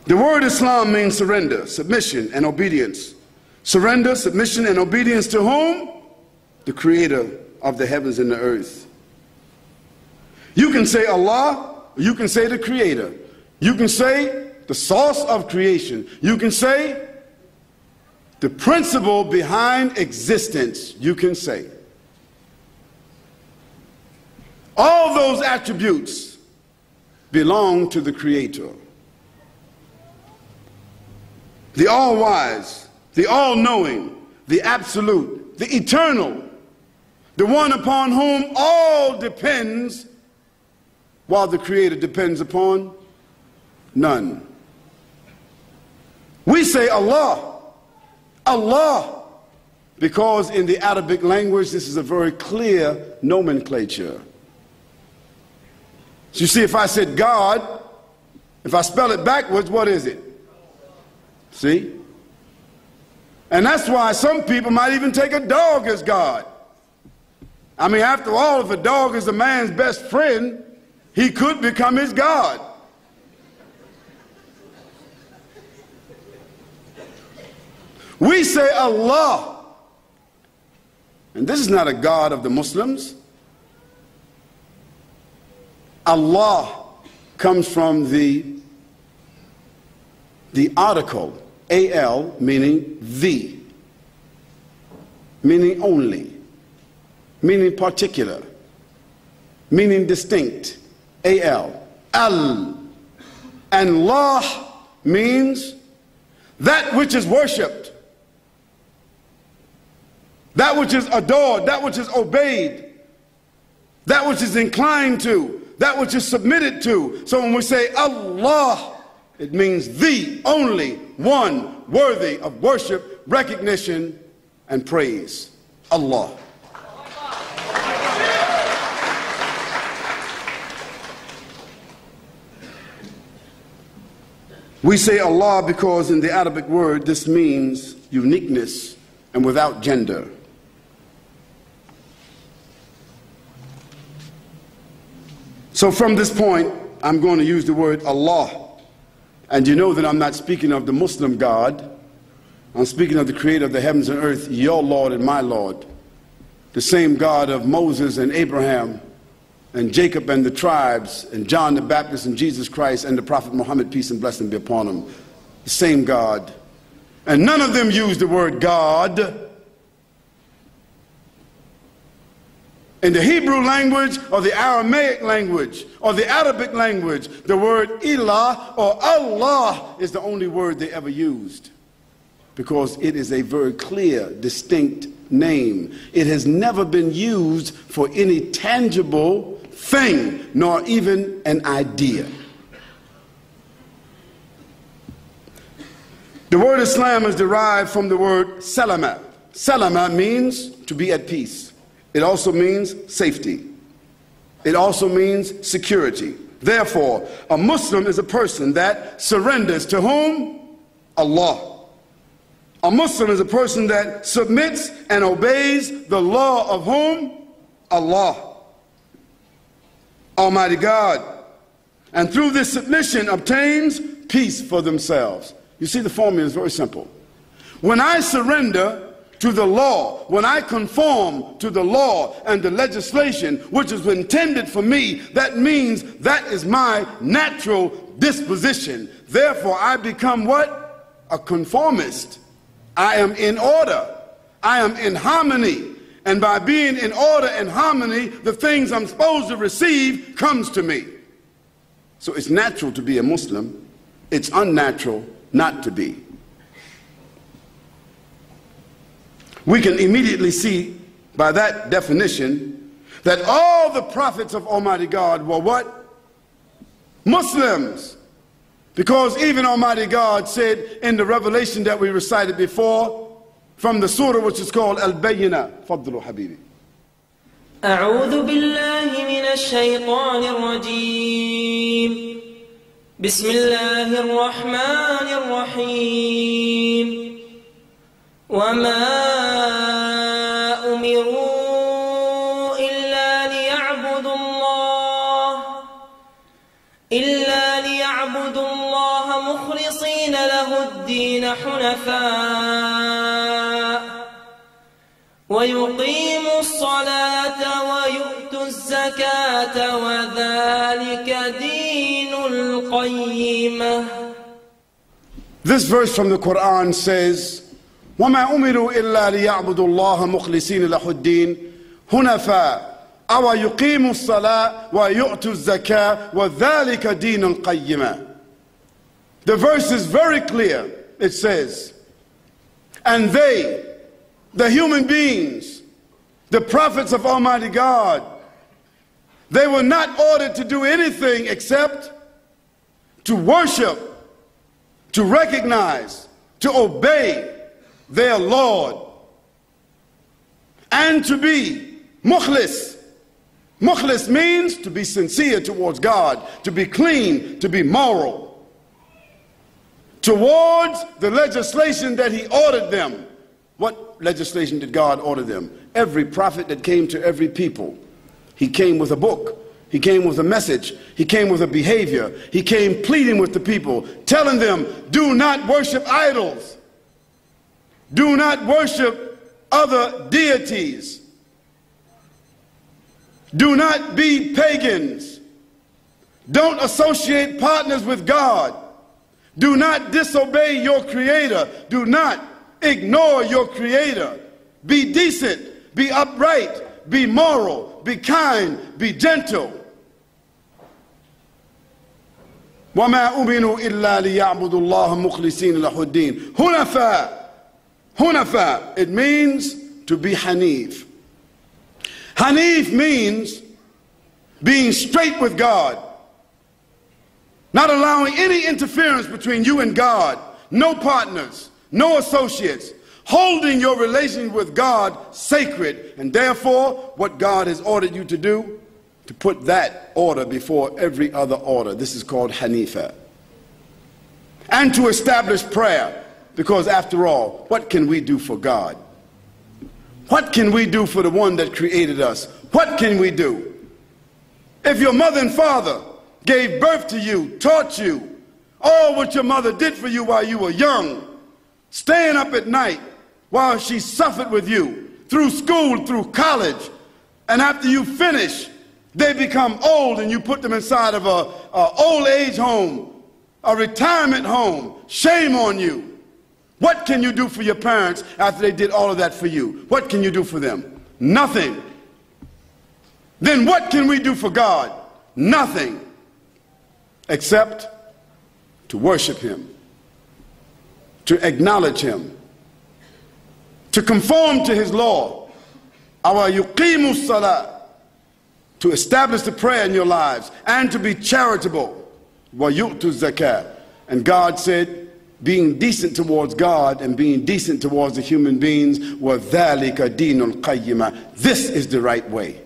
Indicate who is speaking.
Speaker 1: The word Islam means surrender, submission, and obedience. Surrender, submission, and obedience to whom? The creator of the heavens and the earth. You can say Allah, or you can say the creator. You can say the source of creation. You can say the principle behind existence. You can say all those attributes belong to the creator, the all-wise, the all-knowing, the absolute, the eternal, the one upon whom all depends, while the creator depends upon none. We say Allah, Allah, because in the Arabic language this is a very clear nomenclature. So you see, if I said God, if I spell it backwards, what is it? See? And that's why some people might even take a dog as God. I mean, after all, if a dog is a man's best friend, he could become his God. We say Allah, and this is not a God of the Muslims. Allah comes from the article al, meaning the, meaning only, meaning particular, meaning distinct. Al, and Allah means that which is worshipped, that which is adored, that which is obeyed, that which is inclined to, that which is submitted to. So when we say Allah, it means the only one worthy of worship, recognition, and praise. Allah. We say Allah because in the Arabic word this means uniqueness and without gender. So from this point, I'm going to use the word Allah. And you know that I'm not speaking of the Muslim God. I'm speaking of the creator of the heavens and earth, your Lord and my Lord. The same God of Moses and Abraham and Jacob and the tribes and John the Baptist and Jesus Christ and the Prophet Muhammad, peace and blessing be upon him. The same God. And none of them use the word God. In the Hebrew language or the Aramaic language or the Arabic language, the word Ilah or Allah is the only word they ever used, because it is a very clear, distinct name. It has never been used for any tangible thing, nor even an idea. The word Islam is derived from the word salama. Salama means to be at peace. It also means safety. It also means security. Therefore, a Muslim is a person that surrenders to whom? Allah. A Muslim is a person that submits and obeys the law of whom? Allah, Almighty God. And through this submission obtains peace for themselves. You see, the formula is very simple. When I surrender to the law, when I conform to the law and the legislation which is intended for me, that means that is my natural disposition. Therefore, I become what? A conformist. I am in order. I am in harmony. And by being in order and harmony, the things I'm supposed to receive comes to me. So it's natural to be a Muslim. It's unnatural not to be. We can immediately see by that definition that all the prophets of Almighty God were what? Muslims. Because even Almighty God said in the revelation that we recited before, from the surah which is called Al-Bayyinah. Fadlu Habibi.
Speaker 2: أعوذ بالله من الشيطان الرجيم بسم الله الرحمن الرحيم وما أمروا إلا ليعبدوا الله الله مخلصين له الدين حنفاء ويقيموا الصلاة ويؤتوا الزكاة وذلك دين القيمة.
Speaker 1: This verse from the Quran says, وَمَا أُمِرُوا إِلَّا لِيَعْبُدُوا اللَّهَ مُخْلِصِينَ لَهُ الدِّينَ حُنَفَاءَ وَيُقِيمُوا الصَّلَاةَ وَيُؤْتُوا الزَّكَاةَ وَذَلِكَ دِينُ الْقَيِّمَةِ. The verse is very clear. It says, and they, the human beings, the prophets of Almighty God, they were not ordered to do anything except to worship, to recognize, to obey their Lord, and to be mukhlis. Mukhlis means to be sincere towards God, to be clean, to be moral, towards the legislation that He ordered them. What legislation did God order them? Every prophet that came to every people, he came with a book. He came with a message. He came with a behavior. He came pleading with the people, telling them, do not worship idols. Do not worship other deities. Do not be pagans. Don't associate partners with God. Do not disobey your Creator. Do not ignore your Creator. Be decent. Be upright. Be moral. Be kind. Be gentle. وَمَا أُمِنُوا إِلَّا لِيَعْبُدُوا اللَّهَ مُخْلِصِينَ لَهُ الدِّينَ حُنَفَاءَ. Hunafa, it means to be Hanif. Hanif means being straight with God, not allowing any interference between you and God, no partners, no associates, holding your relation with God sacred, and therefore what God has ordered you to do, to put that order before every other order. This is called Hanifa. And to establish prayer, because after all, what can we do for God? What can we do for the one that created us? What can we do? If your mother and father gave birth to you, taught you all what your mother did for you while you were young, staying up at night while she suffered with you, through school, through college, and after you finish, they become old and you put them inside of a old age home, a retirement home. Shame on you. What can you do for your parents after they did all of that for you? What can you do for them? Nothing. Then what can we do for God? Nothing. Except to worship Him, to acknowledge Him, to conform to His law. Our yuqimu salah, to establish the prayer in your lives, and to be charitable. Wa yu'tu zakah. And God said, being decent towards God and being decent towards the human beings, wa dhalika dinul qayyima. This is the right way.